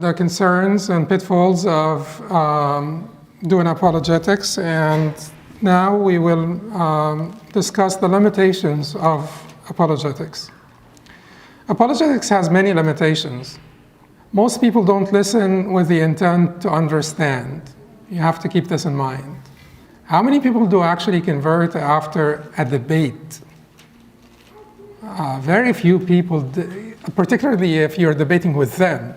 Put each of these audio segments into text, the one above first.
The concerns and pitfalls of doing apologetics, and now we will discuss the limitations of apologetics. Apologetics has many limitations. Most people don't listen with the intent to understand. You have to keep this in mind. How many people do actually convert after a debate? Very few people, particularly if you're debating with them.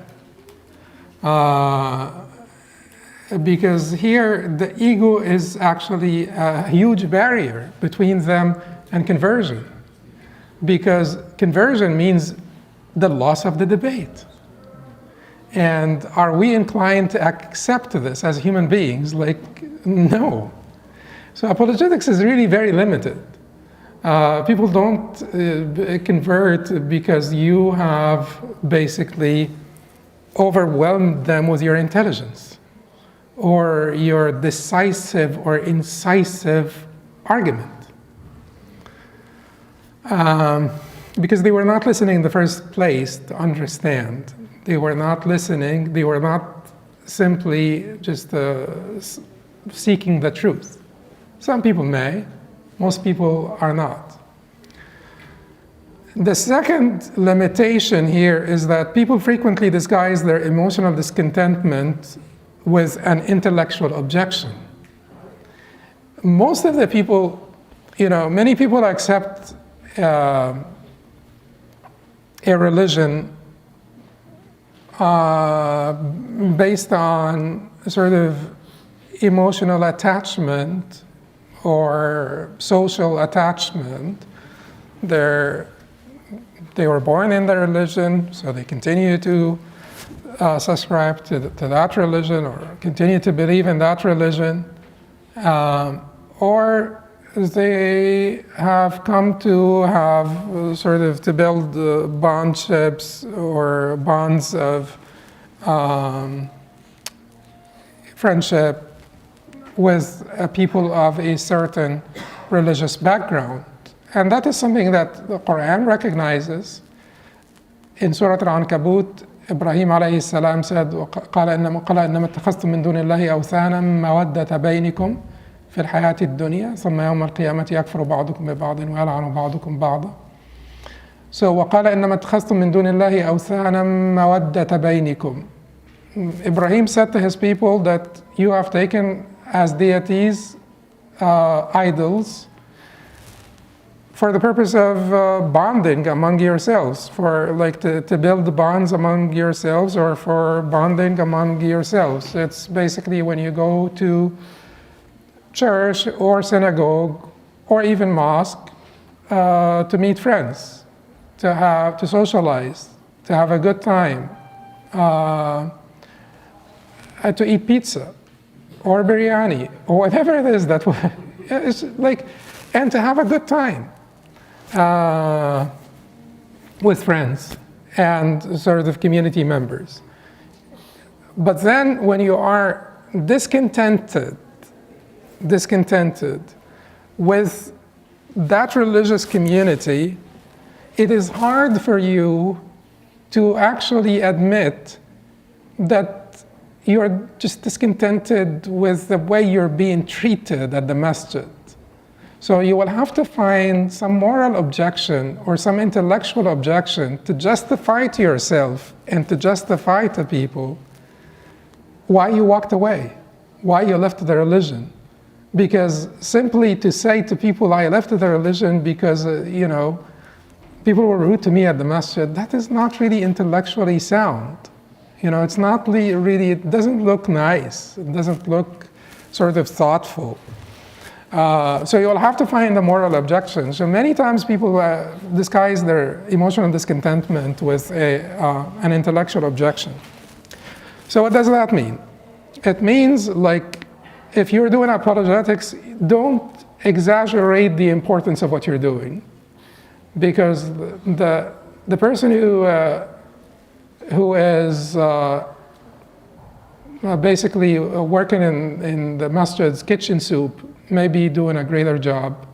Because here the ego is actually a huge barrier between them and conversion. Because conversion means the loss of the debate. And are we inclined to accept this as human beings? Like, no. So apologetics is really very limited. People don't convert because you have basically overwhelmed them with your intelligence or your decisive or incisive argument. Because they were not listening in the first place to understand. They were not listening, they were not simply just seeking the truth. Some people may, most people are not. The second limitation here is that people frequently disguise their emotional discontentment with an intellectual objection. Most of the people, many people accept a religion based on sort of emotional attachment or social attachment. They were born in their religion, so they continue to subscribe to that religion or continue to believe in that religion. Or they have come to have to build bondships or bonds of friendship with people of a certain religious background. And that is something that the Quran recognizes. In Surah Al-Ankabut, Ibrahim alayhi salam said, قال إنما اتخذتم من دون الله أوثانا مودة بينكم في الحياة الدنيا ثم يوم القيامة يكفر بعضكم ببعض ويلعن بعضكم بعضا. So وقال إنما اتخذتم من دون الله أوثانا مودة بينكم. Ibrahim said to his people that you have taken as deities idols for the purpose of bonding among yourselves, for to build bonds among yourselves or for bonding among yourselves. It's basically when you go to church or synagogue or even mosque to meet friends, to socialize, to have a good time, to eat pizza or biryani or whatever it is that it's and to have a good time with friends and sort of community members. But then when you are discontented with that religious community, it is hard for you to actually admit that you're just discontented with the way you're being treated at the masjid. So you will have to find some moral objection or some intellectual objection to justify to yourself and to justify to people why you walked away, why you left the religion. Because simply to say to people, I left the religion because, people were rude to me at the masjid, that is not really intellectually sound. It's not really, it doesn't look nice. It doesn't look sort of thoughtful. So you'll have to find the moral objection. So many times people disguise their emotional discontentment with an intellectual objection. So what does that mean? It means if you're doing apologetics, don't exaggerate the importance of what you're doing. Because the person who is basically working in the masjid's kitchen soup may be doing a greater job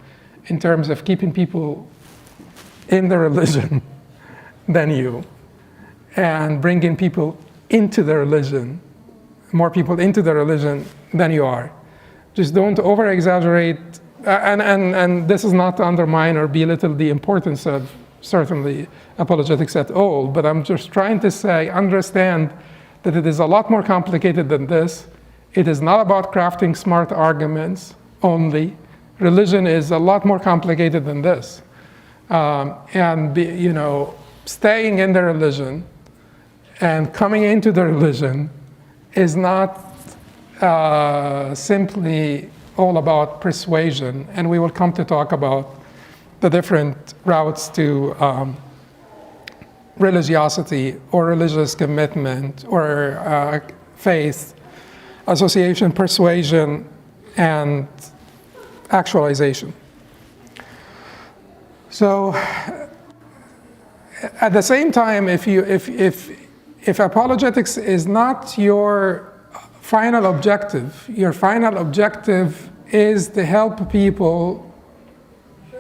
in terms of keeping people in the religion than you, and bringing people into the religion, more people into the religion than you are. Just don't over-exaggerate, and this is not to undermine or belittle the importance of certainly apologetics at all, but I'm just trying to say, understand that it is a lot more complicated than this. It is not about crafting smart arguments only. Religion is a lot more complicated than this. Staying in the religion and coming into the religion is not simply all about persuasion, and we will come to talk about the different routes to religiosity or religious commitment or faith, association, persuasion, and actualization. So at the same time, if apologetics is not your final objective, your final objective is to help people,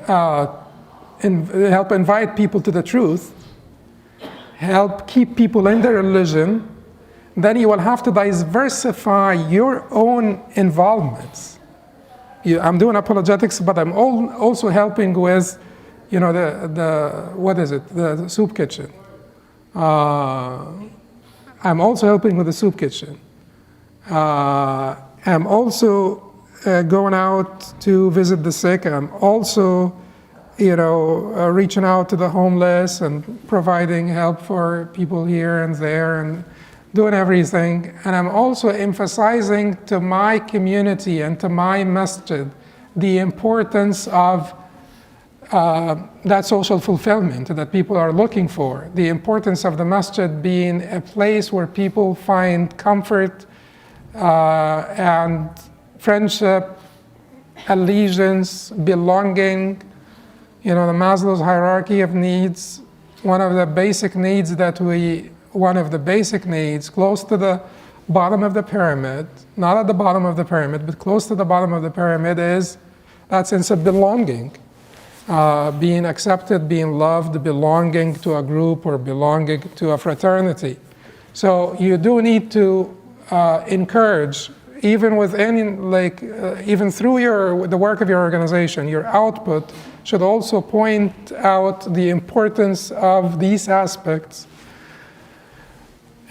help invite people to the truth, help keep people in their religion, then you will have to diversify your own involvements. I'm doing apologetics, but I'm also helping with, the soup kitchen. I'm also helping with the soup kitchen. I'm also going out to visit the sick. I'm also, reaching out to the homeless and providing help for people here and there and doing everything. And I'm also emphasizing to my community and to my masjid the importance of that social fulfillment that people are looking for, the importance of the masjid being a place where people find comfort and friendship, allegiance, belonging. The Maslow's hierarchy of needs, one of the basic needs close to the bottom of the pyramid, not at the bottom of the pyramid, but close to the bottom of the pyramid, is that sense of belonging. Being accepted, being loved, belonging to a group or belonging to a fraternity. So you do need to encourage, even within, even through the work of your organization, your output should also point out the importance of these aspects.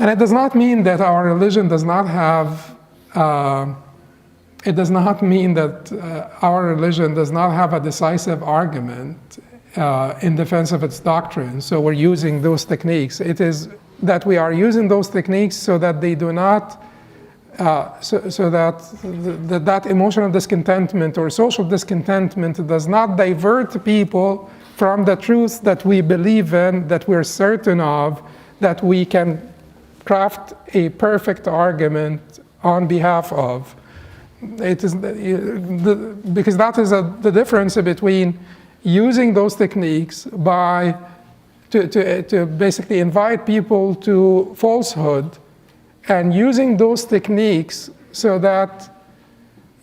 And it does not mean that our religion does not have, it does not mean that our religion does not have a decisive argument in defense of its doctrine. So we're using those techniques. It is that we are using those techniques so that they do not, so that that emotional discontentment or social discontentment does not divert people from the truth that we believe in, that we're certain of, that we can craft a perfect argument on behalf of. It is because that is the difference between using those techniques to basically invite people to falsehood, and using those techniques so that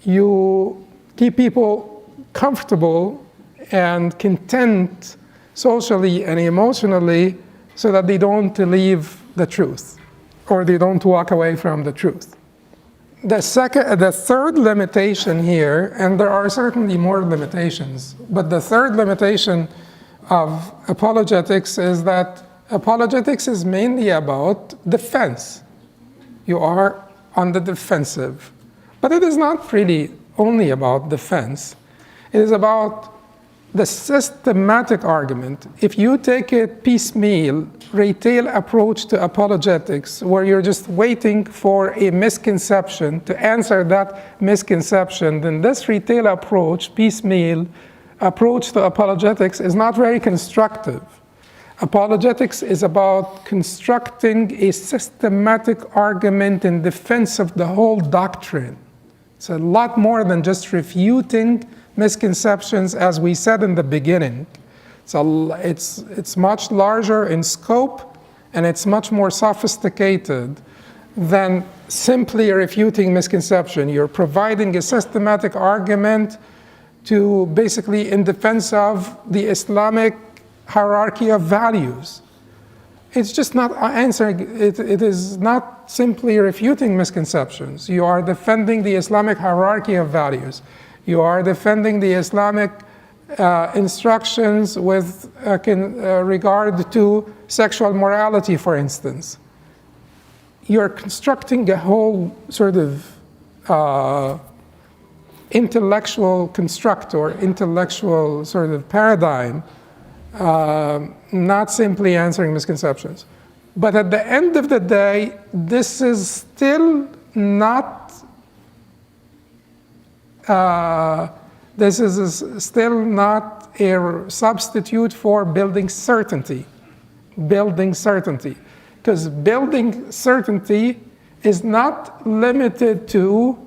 you keep people comfortable and content socially and emotionally so that they don't leave the truth or they don't walk away from the truth. The third limitation here, and there are certainly more limitations, but the third limitation of apologetics is that apologetics is mainly about defense. You are on the defensive. But it is not really only about defense. It is about the systematic argument. If you take a piecemeal, retail approach to apologetics, where you're just waiting for a misconception to answer that misconception, then this retail approach, piecemeal approach to apologetics, is not very constructive. Apologetics is about constructing a systematic argument in defense of the whole doctrine. It's a lot more than just refuting misconceptions, as we said in the beginning. It's much larger in scope, and it's much more sophisticated than simply refuting misconception. You're providing a systematic argument to basically in defense of the Islamic hierarchy of values. it's just not answering, it is not simply refuting misconceptions. You are defending the Islamic hierarchy of values. You are defending the Islamic instructions with regard to sexual morality, for instance. You're constructing a whole sort of intellectual construct or intellectual sort of paradigm, not simply answering misconceptions. But at the end of the day, this is still not a substitute for building certainty. Because building certainty is not limited to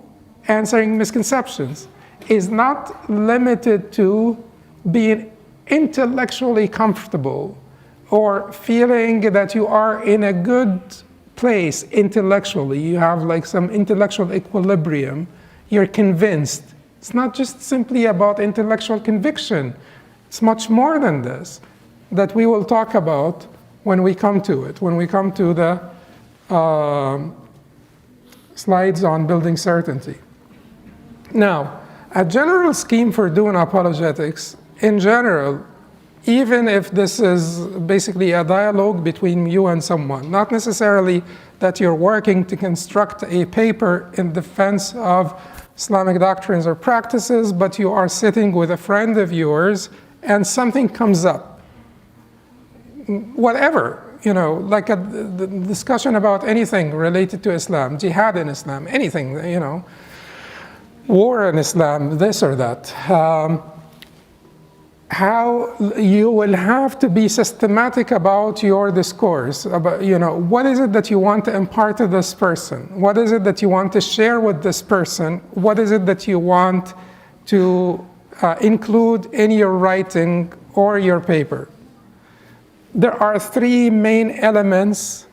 answering misconceptions, is not limited to being intellectually comfortable or feeling that you are in a good place intellectually. You have like some intellectual equilibrium. You're convinced. It's not just simply about intellectual conviction. It's much more than this that we will talk about when we come to it, when we come to the slides on building certainty. Now, a general scheme for doing apologetics, in general, even if this is basically a dialogue between you and someone, not necessarily that you're working to construct a paper in defense of Islamic doctrines or practices, but you are sitting with a friend of yours and something comes up. Whatever, like a discussion about anything related to Islam, jihad in Islam, anything, war in Islam, this or that. How you will have to be systematic about your discourse, about, what is it that you want to impart to this person? What is it that you want to share with this person? What is it that you want to include in your writing or your paper? There are three main elements.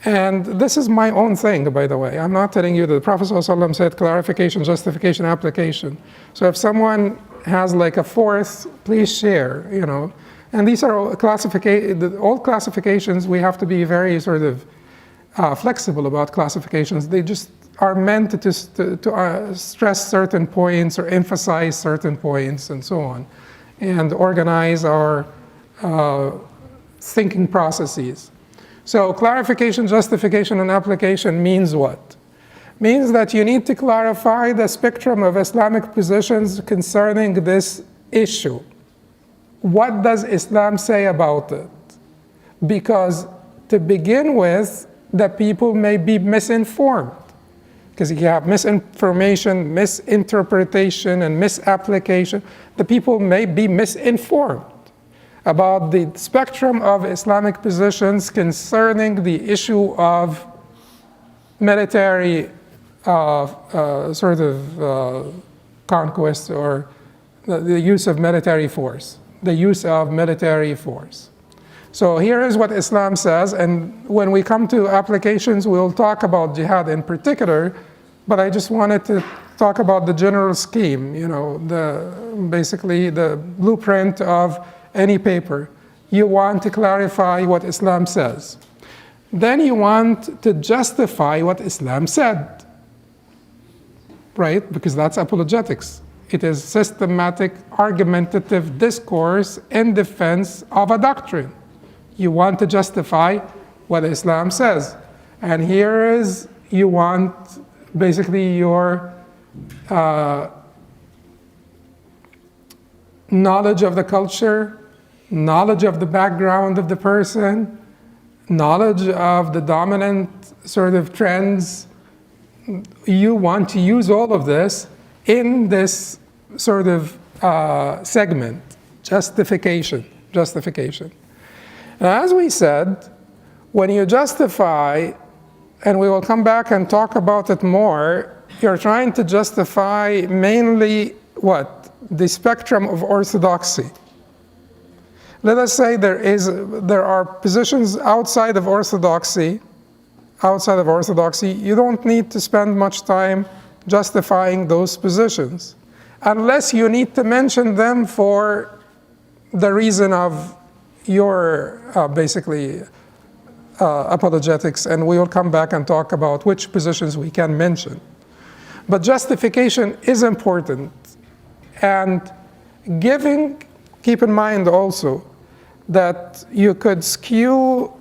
And this is my own thing, by the way. I'm not telling you that the Prophet ﷺ said clarification, justification, application. So if someone has like a fourth, please share, And these are all classifications. We have to be very sort of flexible about classifications. They just are meant to stress certain points or emphasize certain points and so on, and organize our thinking processes. So clarification, justification, and application means what? Means that you need to clarify the spectrum of Islamic positions concerning this issue. What does Islam say about it? Because to begin with, the people may be misinformed. Because if you have misinformation, misinterpretation, and misapplication, the people may be misinformed about the spectrum of Islamic positions concerning the issue of military conquest or the use of military force. So here is what Islam says, and when we come to applications, we'll talk about jihad in particular, but I just wanted to talk about the general scheme, basically the blueprint of any paper. You want to clarify what Islam says. Then you want to justify what Islam said, right? Because that's apologetics. It is systematic, argumentative discourse in defense of a doctrine. You want to justify what Islam says. And here is, you want basically your knowledge of the culture, knowledge of the background of the person, knowledge of the dominant sort of trends. You want to use all of this in this sort of segment, justification. And as we said, when you justify, and we will come back and talk about it more, you're trying to justify mainly what? The spectrum of orthodoxy. Let us say there are positions outside of orthodoxy. You don't need to spend much time justifying those positions, unless you need to mention them for the reason of, your basically apologetics, and we will come back and talk about which positions we can mention. But justification is important, and keep in mind also that you could skew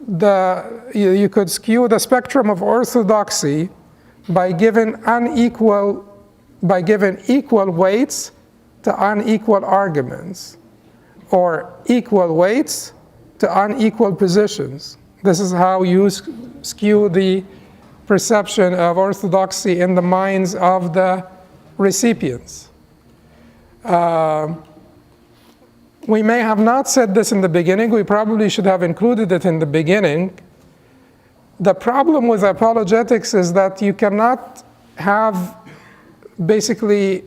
the spectrum of orthodoxy by giving equal weights to unequal arguments, or equal weights to unequal positions. This is how you skew the perception of orthodoxy in the minds of the recipients. We may have not said this in the beginning. We probably should have included it in the beginning. The problem with apologetics is that you cannot have basically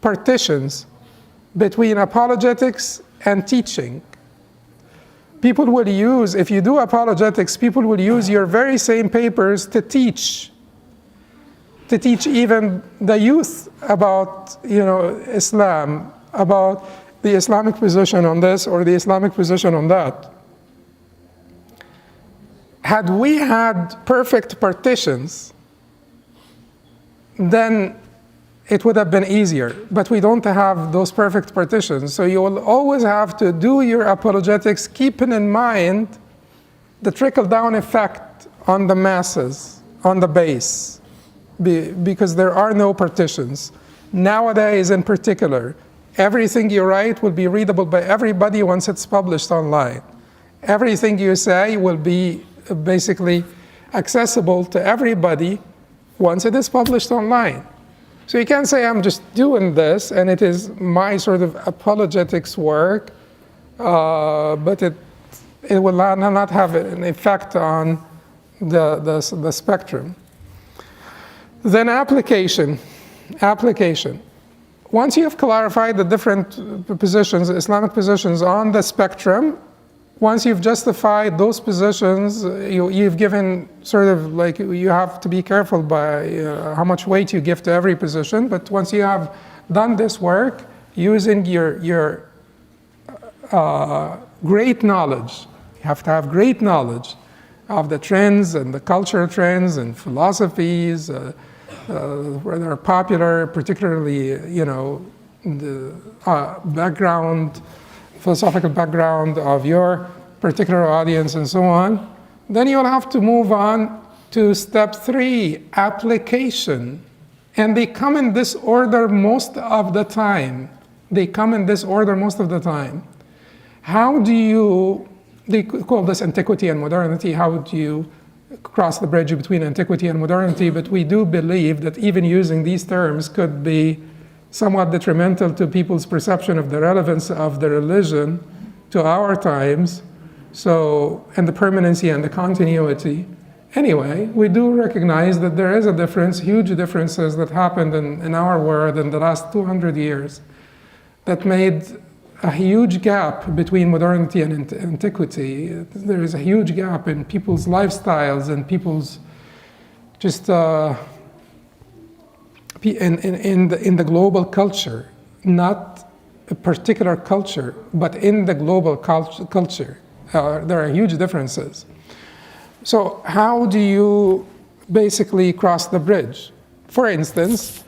partitions between apologetics and teaching. People will use, if you do apologetics, people will use your very same papers to teach even the youth about, Islam, about the Islamic position on this or the Islamic position on that. Had we had perfect partitions, then it would have been easier, but we don't have those perfect partitions. So you will always have to do your apologetics keeping in mind the trickle-down effect on the masses, on the base, because there are no partitions. Nowadays in particular, everything you write will be readable by everybody once it's published online. Everything you say will be basically accessible to everybody once it is published online. So you can't say, I'm just doing this, and it is my sort of apologetics work, but it will not have an effect on the spectrum. Then application. Once you have clarified the different positions, Islamic positions on the spectrum, once you've justified those positions, you've given sort of like, you have to be careful by how much weight you give to every position, but once you have done this work using your great knowledge, you have to have great knowledge of the trends and the cultural trends and philosophies that are popular, particularly, the background, philosophical background of your particular audience and so on. Then you'll have to move on to step 3, application. And they come in this order most of the time. How do you, they call this antiquity and modernity, how do you cross the bridge between antiquity and modernity? But we do believe that even using these terms could be somewhat detrimental to people's perception of the relevance of the religion to our times, and the permanency and the continuity. Anyway, we do recognize that there is a difference, huge differences that happened in our world in the last 200 years that made a huge gap between modernity and antiquity. There is a huge gap in people's lifestyles and people's just in the global culture, not a particular culture, but in the global culture. There are huge differences. So how do you basically cross the bridge? For instance,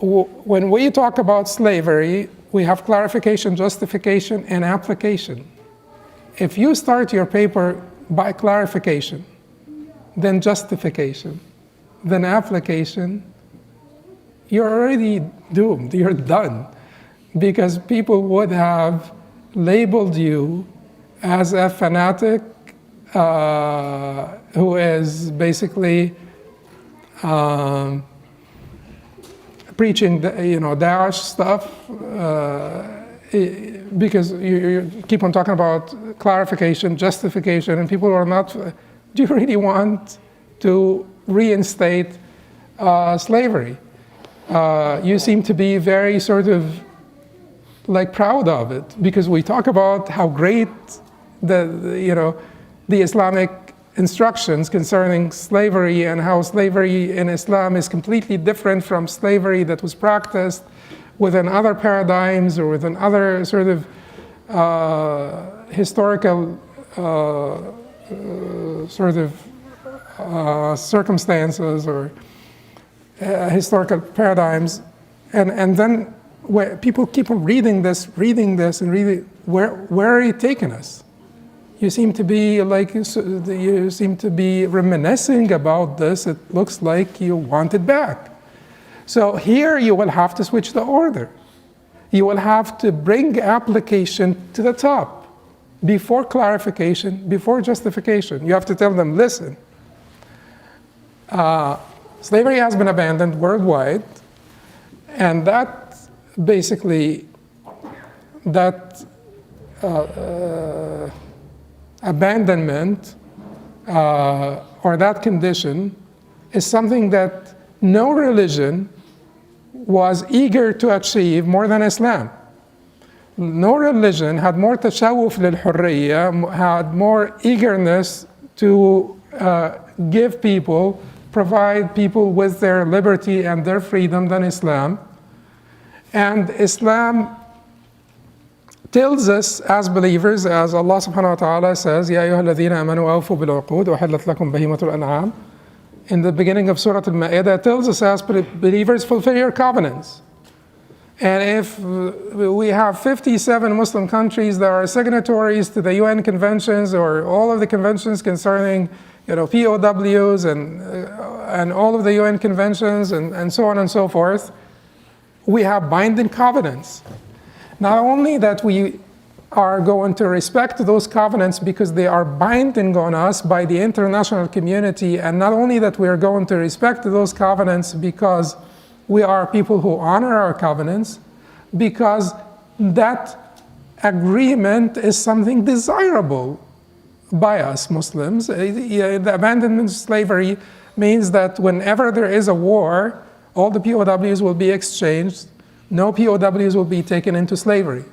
when we talk about slavery, we have clarification, justification, and application. If you start your paper by clarification, then justification, then application, you're already doomed, you're done. Because people would have labeled you as a fanatic who is basically preaching, Daesh stuff, because you keep on talking about clarification, justification, and people are not. Do you really want to reinstate slavery? You seem to be very sort of like proud of it, because we talk about how great the Islamic instructions concerning slavery and how slavery in Islam is completely different from slavery that was practiced within other paradigms or within other sort of historical sort of circumstances or historical paradigms, and then where people keep on reading this and reading, where are you taking us? You seem to be reminiscing about this. It looks like you want it back. So here you will have to switch the order. You will have to bring application to the top before clarification, before justification. You have to tell them, listen, slavery has been abandoned worldwide, and that basically, that abandonment or that condition is something that no religion was eager to achieve more than Islam. No religion had more tashawuf lil-hurriya, had more eagerness to give people, provide people with their liberty and their freedom than Islam. And Islam tells us as believers, as Allah subhanahu wa ta'ala says, Ya ayyuha alladhina amanu awfu bil-uqud wa hallat lakum bahimatul an'am. In the beginning of Surah Al-Ma'idah, it tells us as believers, fulfill your covenants. And if we have 57 Muslim countries that are signatories to the UN conventions or all of the conventions concerning, POWs and all of the UN conventions and so on and so forth, we have binding covenants. Not only that we are going to respect those covenants because they are binding on us by the international community, and not only that we are going to respect those covenants because we are people who honor our covenants, because that agreement is something desirable by us Muslims. The abandonment of slavery means that whenever there is a war, all the POWs will be exchanged. No POWs will be taken into slavery,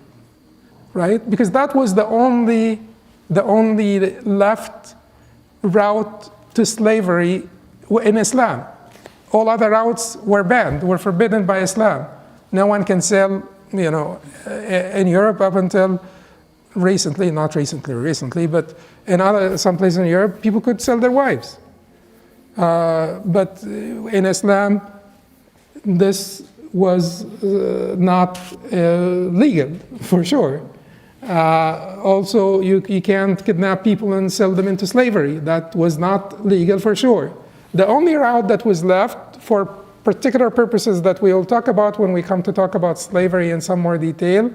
right? Because that was the only left route to slavery in Islam. All other routes were banned, were forbidden by Islam. No one can sell, in Europe up until recently, not recently, but in some places in Europe, people could sell their wives. But in Islam, this was not legal, for sure. Also, you can't kidnap people and sell them into slavery. That was not legal, for sure. The only route that was left for particular purposes that we will talk about when we come to talk about slavery in some more detail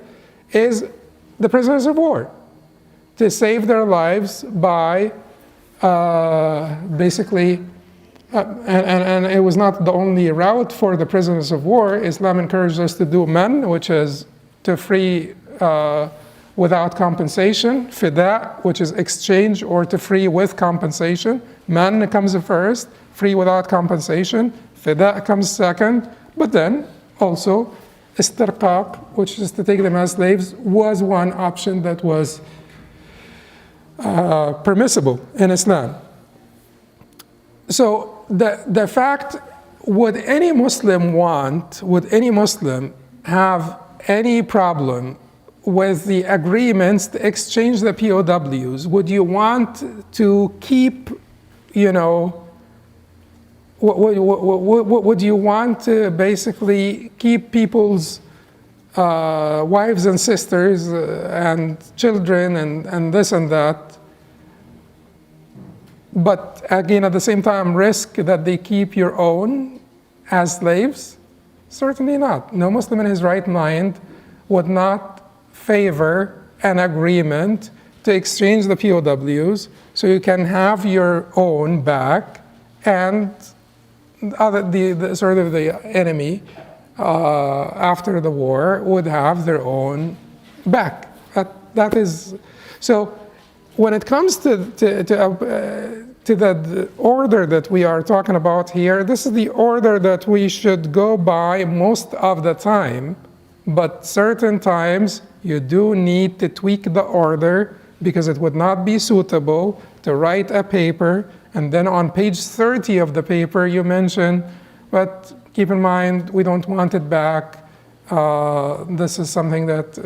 is the prisoners of war, to save their lives by basically, and it was not the only route for the prisoners of war. Islam encouraged us to do man, which is to free without compensation, fida, which is exchange, or to free with compensation. Man comes first, free without compensation. Fida comes second, but then also istirqaq, which is to take them as slaves, was one option that was permissible in Islam. So the fact, would any Muslim have any problem with the agreements to exchange the POWs? Would you want to keep, would you want to basically keep people's wives and sisters and children and this and that, but again at the same time risk that they keep your own as slaves? Certainly not. No Muslim in his right mind would not favor an agreement to exchange the POWs so you can have your own back, and the sort of the enemy after the war would have their own back. That is so. When it comes to the order that we are talking about here, this is the order that we should go by most of the time, but certain times you do need to tweak the order because it would not be suitable to write a paper and then on page 30 of the paper you mention, but keep in mind we don't want it back. This is something that,